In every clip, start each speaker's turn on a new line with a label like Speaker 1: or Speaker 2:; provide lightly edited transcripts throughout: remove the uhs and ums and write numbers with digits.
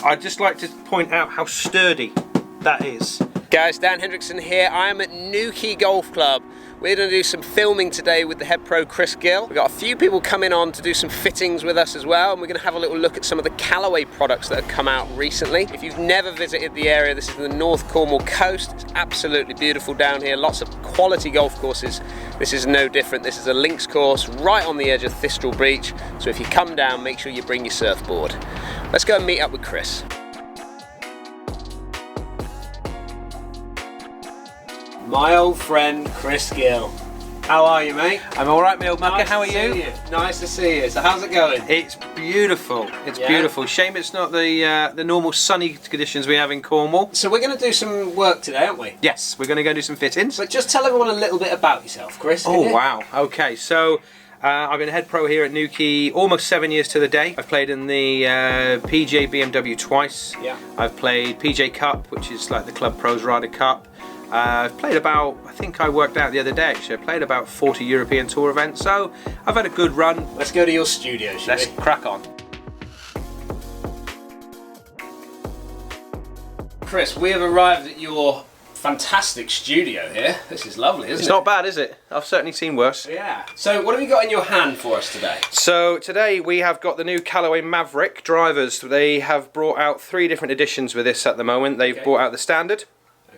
Speaker 1: I'd just like to point out how sturdy that is.
Speaker 2: Guys, Dan Hendriksen here. I am at Newquay Golf Club. We're going to do some filming today with the head pro Chris Gill. We've got a few people coming on to do some fittings with us as well, and we're going to have a little look at some of the Callaway products that have come out recently. If you've never visited the area, this is the North Cornwall coast. It's absolutely beautiful down here, lots of quality golf courses. This is no different. This is a links course right on the edge of Thistral Beach, so if you come down, make sure you bring your surfboard. Let's go and meet up with Chris. My old friend Chris Gill. How are you, mate?
Speaker 1: I'm alright, my old mucker. How are you?
Speaker 2: Nice to see you. So how's it going?
Speaker 1: It's beautiful. It's beautiful. Shame it's not the normal sunny conditions we have in Cornwall.
Speaker 2: So we're going to do some work today, aren't we?
Speaker 1: Yes, we're going to go do some fittings.
Speaker 2: But just tell everyone a little bit about yourself, Chris.
Speaker 1: Oh, wow. Okay, so I've been a head pro here at Newquay almost 7 years to the day. I've played in the PGA BMW twice.
Speaker 2: Yeah.
Speaker 1: I've played PJ Cup, which is like the Club Pros Ryder Cup. I've played about, I think I worked out the other day actually, I played about 40 European Tour events, so I've had a good run.
Speaker 2: Let's go to your studio, shall we?
Speaker 1: Let's crack on.
Speaker 2: Chris, we have arrived at your fantastic studio here. This is lovely, isn't it?
Speaker 1: It's not bad, is it? I've certainly seen worse.
Speaker 2: Yeah. So what have you got in your hand for us today?
Speaker 1: So today we have got the new Callaway Mavrik Drivers. They have brought out 3 different editions with this at the moment. They've brought out the standard.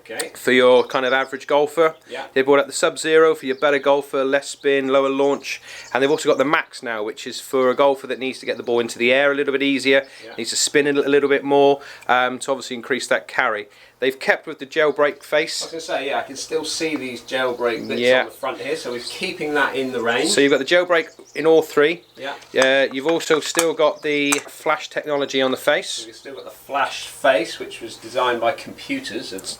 Speaker 2: Okay.
Speaker 1: For your kind of average golfer.
Speaker 2: Yeah.
Speaker 1: They brought out the Sub-Zero for your better golfer, less spin, lower launch, and they've also got the Max now, which is for a golfer that needs to get the ball into the air a little bit easier, needs to spin it a little bit more, to obviously increase that carry. They've kept with the jailbreak face.
Speaker 2: I was going to say, yeah, I can still see these jailbreak bits on the front here, so we're keeping that in the range.
Speaker 1: So you've got the jailbreak in all 3.
Speaker 2: Yeah.
Speaker 1: You've also still got the flash technology on the face.
Speaker 2: So we've still got the flash face, which was designed by computers. It's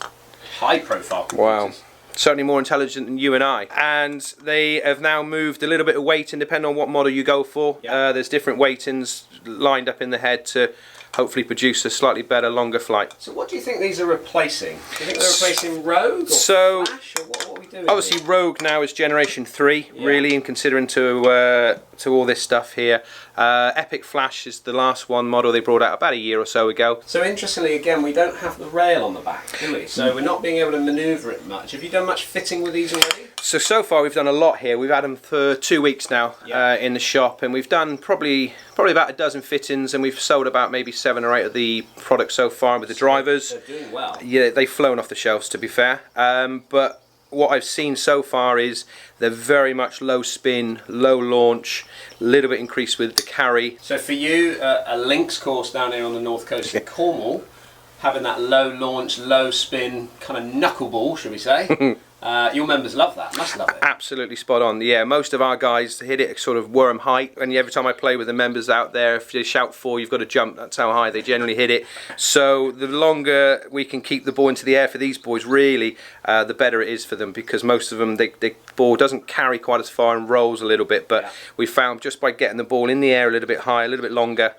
Speaker 2: high profile computers.
Speaker 1: Wow. Certainly more intelligent than you and I. And they have now moved a little bit of weighting depending on what model you go for.
Speaker 2: Yeah.
Speaker 1: There's different weightings lined up in the head to hopefully produce a slightly better, longer flight.
Speaker 2: So what do you think these are replacing? Do you think they're replacing Rogue or Flash, or what are we doing?
Speaker 1: Obviously
Speaker 2: here?
Speaker 1: Rogue now is generation 3, really, and considering to all this stuff here. Epic Flash is the last one model they brought out about a year or so ago.
Speaker 2: So interestingly, again, we don't have the rail on the back, do we? So we're not being able to manoeuvre it much. Have you done much fitting with these already?
Speaker 1: So far we've done a lot here. We've had them for 2 weeks now in the shop, and we've done probably about a dozen fittings, and we've sold about maybe 7 or 8 of the products so far with the drivers.
Speaker 2: They're doing well.
Speaker 1: Yeah, they've flown off the shelves, to be fair. But what I've seen so far is they're very much low spin, low launch, a little bit increased with the carry.
Speaker 2: So for you, a links course down here on the north coast of Cornwall, having that low launch, low spin kind of knuckleball, should we say? Your members love that, must love it.
Speaker 1: Absolutely spot on. Yeah, most of our guys hit it sort of worm height, and every time I play with the members out there, if they shout 4, you've got to jump. That's how high they generally hit it. So the longer we can keep the ball into the air for these boys, really, the better it is for them, because most of them, the ball doesn't carry quite as far and rolls a little bit, but we found just by getting the ball in the air a little bit higher, a little bit longer,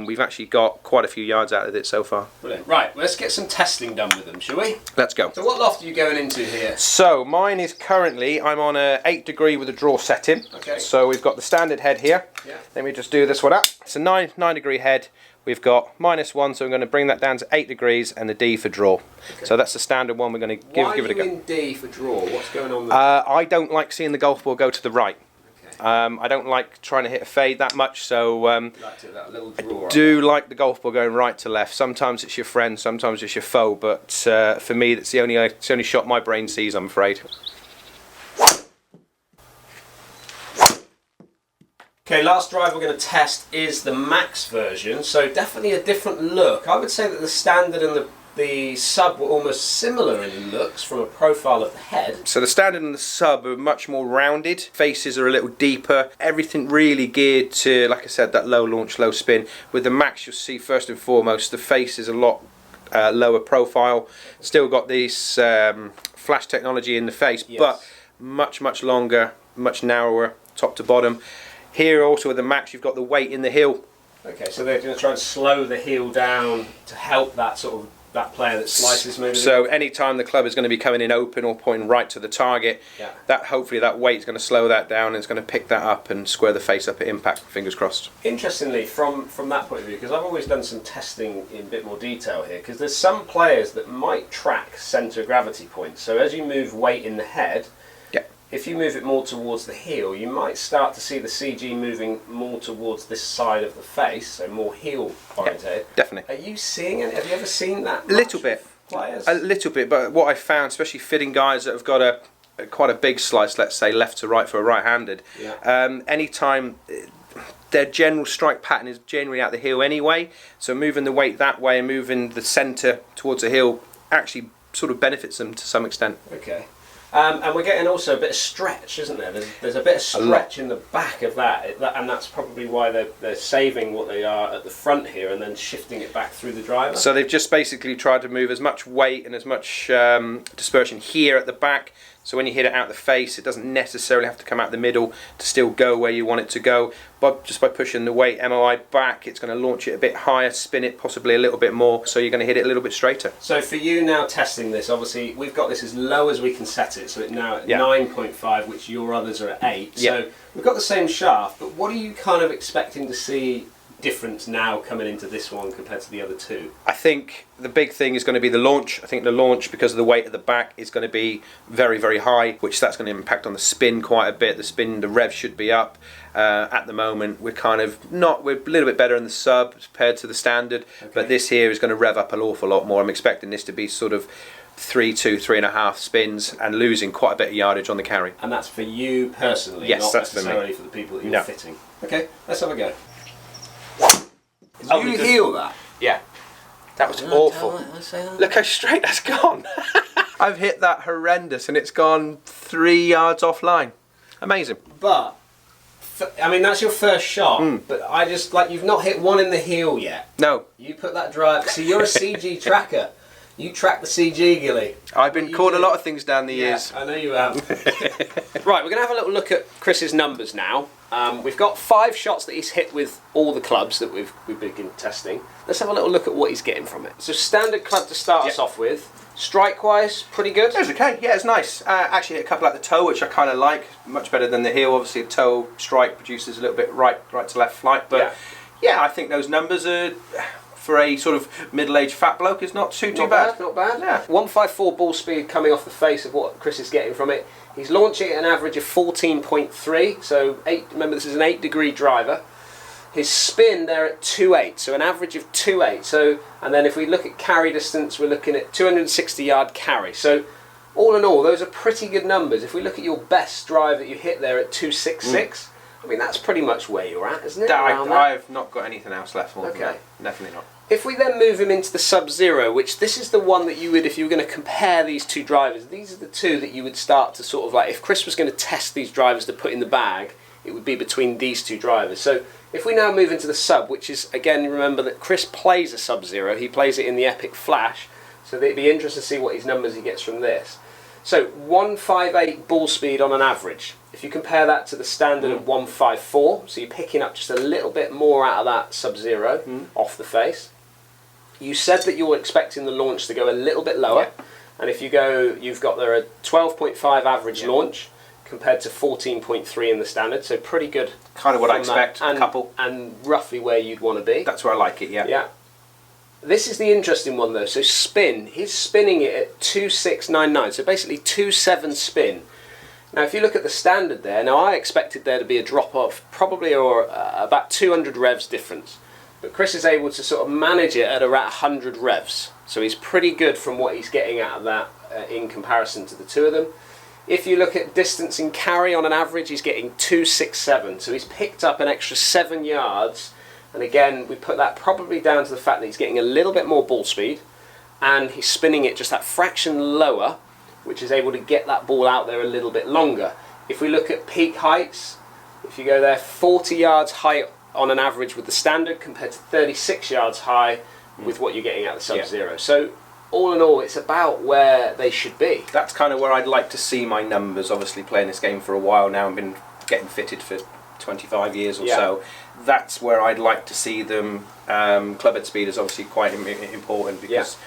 Speaker 1: we've actually got quite a few yards out of it so far.
Speaker 2: Brilliant. Right, let's get some testing done with them, shall we?
Speaker 1: Let's go.
Speaker 2: So what loft are you going into here?
Speaker 1: So mine is currently, I'm on a 8 degree with a draw setting.
Speaker 2: Okay.
Speaker 1: So we've got the standard head here.
Speaker 2: Yeah.
Speaker 1: Let me just do this one up. It's a 9 degree head. We've got -1, so I'm going to bring that down to 8 degrees, and the D for draw. Okay. So that's the standard one. We're going to give it a go.
Speaker 2: Why are you in D for draw? What's going on there?
Speaker 1: I don't like seeing the golf ball go to the right. I don't like trying to hit a fade that much, so
Speaker 2: that little draw
Speaker 1: I do like the golf ball going right to left. Sometimes it's your friend, sometimes it's your foe, but for me, it's the only shot my brain sees, I'm afraid.
Speaker 2: Okay, last drive we're going to test is the Max version, so definitely a different look. I would say that the standard and the sub were almost similar in looks from a profile of the head.
Speaker 1: So the standard and the sub are much more rounded, faces are a little deeper, everything really geared to, like I said, that low launch, low spin. With the Max, you'll see first and foremost the face is a lot lower profile, still got this flash technology in the face, but much longer, much narrower top to bottom. Here also with the Max, you've got the weight in the heel.
Speaker 2: Okay, so they're going to try and slow the heel down to help that sort of that player that slices maybe.
Speaker 1: So anytime the club is going to be coming in open or pointing right to the target, that hopefully that weight is going to slow that down and it's going to pick that up and square the face up at impact. Fingers crossed.
Speaker 2: Interestingly, from that point of view, because I've always done some testing in a bit more detail here, because there's some players that might track centre of gravity points. So as you move weight in the head, if you move it more towards the heel, you might start to see the CG moving more towards this side of the face, so more heel oriented.
Speaker 1: Definitely.
Speaker 2: Are you seeing it? Have you ever seen that?
Speaker 1: A little bit.
Speaker 2: Players?
Speaker 1: A little bit, but what I found, especially fitting guys that have got quite a big slice, let's say left to right for a right-handed, anytime their general strike pattern is generally out the heel anyway, so moving the weight that way and moving the centre towards the heel actually sort of benefits them to some extent.
Speaker 2: Okay. And we're getting also a bit of stretch, isn't there? There's a bit of stretch in the back of that, and that's probably why they're saving what they are at the front here and then shifting it back through the driver.
Speaker 1: So they've just basically tried to move as much weight and as much dispersion here at the back. So when you hit it out the face, it doesn't necessarily have to come out the middle to still go where you want it to go. But just by pushing the weight MOI back, it's going to launch it a bit higher, spin it possibly a little bit more, so you're going to hit it a little bit straighter.
Speaker 2: So for you now testing this, obviously we've got this as low as we can set it, so it's now at 9.5, which your others are at 8. So we've got the same shaft, but what are you kind of expecting to see difference now coming into this one compared to the other two?
Speaker 1: I think the big thing is going to be the launch. I think the launch, because of the weight at the back, is going to be very, very high, which that's going to impact on the spin quite a bit. The rev should be up. At the moment, we're a little bit better in the sub compared to the standard, but this here is going to rev up an awful lot more. I'm expecting this to be sort of 3.5 spins and losing quite a bit of yardage on the carry.
Speaker 2: And that's for you personally,
Speaker 1: yes,
Speaker 2: not
Speaker 1: that's
Speaker 2: necessarily for the people that you're fitting. Okay, let's have a go.
Speaker 1: You
Speaker 2: heal that?
Speaker 1: Yeah. That was awful. Look how straight that's gone. I've hit that horrendous and it's gone 3 yards offline. Amazing.
Speaker 2: But, I mean, that's your first shot, but I just, you've not hit one in the heel yet.
Speaker 1: No.
Speaker 2: You put that drive, see, you're a CG tracker. You track the CG, Gilly.
Speaker 1: I've been called a lot of things down the years.
Speaker 2: I know you have. Right, we're going to have a little look at Chris's numbers now. We've got 5 shots that he's hit with all the clubs that we've been testing. Let's have a little look at what he's getting from it. So standard club to start us off with. Strike-wise, pretty good?
Speaker 1: It was okay, yeah, it's nice. Actually hit a couple at the toe, which I kind of like. Much better than the heel. Obviously, a toe strike produces a little bit right to left flight. But yeah, I think those numbers are, for a sort of middle-aged fat bloke, is not too bad.
Speaker 2: Not bad.
Speaker 1: Yeah.
Speaker 2: 154 ball speed coming off the face of what Chris is getting from it. He's launching at an average of 14.3, so remember this is an 8-degree driver. His spin there at 2.8, so an average of 2.8. So, and then if we look at carry distance, we're looking at 260-yard carry. So all in all, those are pretty good numbers. If we look at your best drive that you hit there at 266, I mean, that's pretty much where you're at, isn't it?
Speaker 1: I've not got anything else left more than that. Definitely not.
Speaker 2: If we then move him into the Sub-Zero, which this is the one that you would, if you were going to compare these two drivers, these are the two that you would start to sort of if Chris was going to test these drivers to put in the bag, it would be between these two drivers. So if we now move into the Sub, which is, again, remember that Chris plays a Sub-Zero, he plays it in the Epic Flash, so it'd be interesting to see what his numbers he gets from this. So 158 ball speed on an average. If you compare that to the standard of 154, so you're picking up just a little bit more out of that Sub-Zero off the face. You said that you're expecting the launch to go a little bit lower, and if you go, you've got there a 12.5 average launch compared to 14.3 in the standard, so pretty good.
Speaker 1: Kind of what I expect, a couple.
Speaker 2: And roughly where you'd want to be.
Speaker 1: That's where I like it,
Speaker 2: Yeah. This is the interesting one though, so spin, he's spinning it at 2699, so basically 27 spin. Now if you look at the standard there, now I expected there to be a drop off, probably about 200 revs difference. But Chris is able to sort of manage it at around 100 revs. So he's pretty good from what he's getting out of that in comparison to the two of them. If you look at distance in carry on an average, he's getting 267. So he's picked up an extra 7 yards. And again, we put that probably down to the fact that he's getting a little bit more ball speed. And he's spinning it just that fraction lower, which is able to get that ball out there a little bit longer. If we look at peak heights, if you go there, 40 yards height on an average with the standard compared to 36 yards high with what you're getting out of the Sub-Zero. So all in all, it's about where they should be.
Speaker 1: That's kind of where I'd like to see my numbers. Obviously playing this game for a while now and been getting fitted for 25 years or so. That's where I'd like to see them. Club head speed is obviously quite important because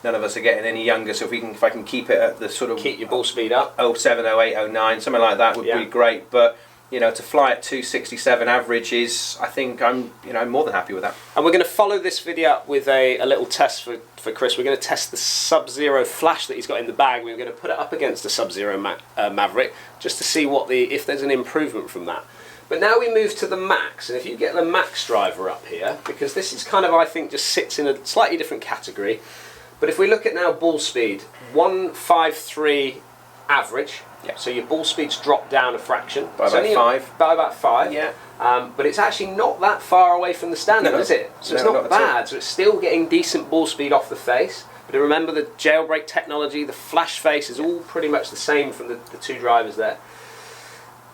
Speaker 1: none of us are getting any younger, so if I can keep it at the sort of
Speaker 2: keep your ball speed up,
Speaker 1: 07, 08, 09, something like that would be great. But you know, to fly at 267 average is, I think I'm more than happy with that.
Speaker 2: And we're going to follow this video up with a little test for Chris. We're going to test the Sub-Zero flash that he's got in the bag. We're going to put it up against the Sub-Zero Mavrik just to see if there's an improvement from that. But now we move to the Max, and if you get the Max driver up here, because this is kind of, I think, just sits in a slightly different category. But if we look at now ball speed, 153 average.
Speaker 1: Yeah.
Speaker 2: So your ball speed's dropped down a fraction.
Speaker 1: By about 5.
Speaker 2: By about 5.
Speaker 1: Yeah.
Speaker 2: But it's actually not that far away from the standard, is it? So it's not bad. So it's still getting decent ball speed off the face. But remember the jailbreak technology, the flash face is all pretty much the same from the two drivers there.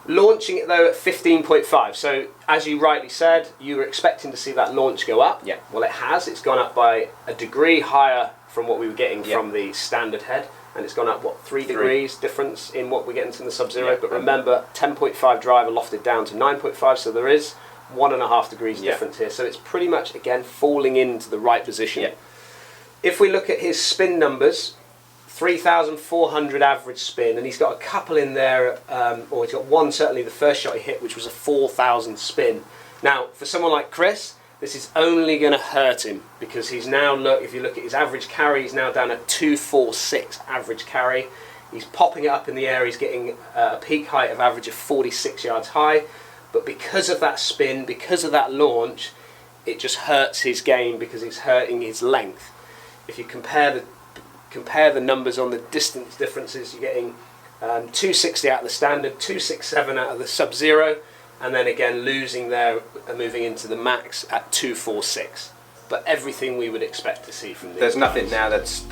Speaker 2: Launching it though at 15.5. So as you rightly said, you were expecting to see that launch go up.
Speaker 1: Yeah.
Speaker 2: Well, it has. It's gone up by a degree higher from what we were getting from the standard head. And it's gone up, what, 3 degrees difference in what we're getting from the Sub-Zero. But remember, 10.5 driver lofted down to 9.5, so there is 1.5 degrees difference here. So it's pretty much, again, falling into the right position.
Speaker 1: Yeah.
Speaker 2: If we look at his spin numbers, 3,400 average spin, and he's got a couple in there, or he's got one, certainly the first shot he hit, which was a 4,000 spin. Now, for someone like Chris, this is only going to hurt him because he's now, if you look at his average carry, he's now down at 246 average carry. He's popping it up in the air, he's getting a peak height of average of 46 yards high. But because of that spin, because of that launch, it just hurts his game because it's hurting his length. If you compare the numbers on the distance differences, you're getting 260 out of the standard, 267 out of the Sub-Zero, and then again losing there and moving into the Max at 246. But everything we would expect to see from these.
Speaker 1: There's nothing now that's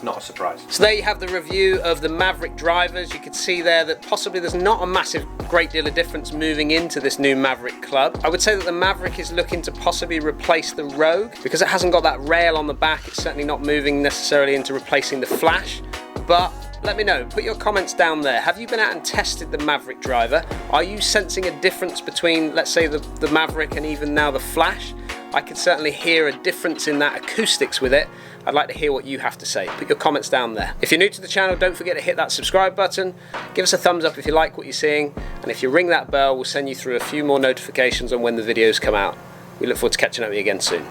Speaker 1: not a surprise.
Speaker 2: So there you have the review of the Mavrik drivers. You can see there that possibly there's not a massive great deal of difference moving into this new Mavrik club. I would say that the Mavrik is looking to possibly replace the Rogue because it hasn't got that rail on the back. It's certainly not moving necessarily into replacing the Flash. But let me know, put your comments down there. Have you been out and tested the Mavrik driver? Are you sensing a difference between, let's say, the Mavrik and even now the Flash? I could certainly hear a difference in that acoustics with it. I'd like to hear what you have to say. Put your comments down there. If you're new to the channel, don't forget to hit that subscribe button. Give us a thumbs up if you like what you're seeing. And if you ring that bell, we'll send you through a few more notifications on when the videos come out. We look forward to catching up with you again soon.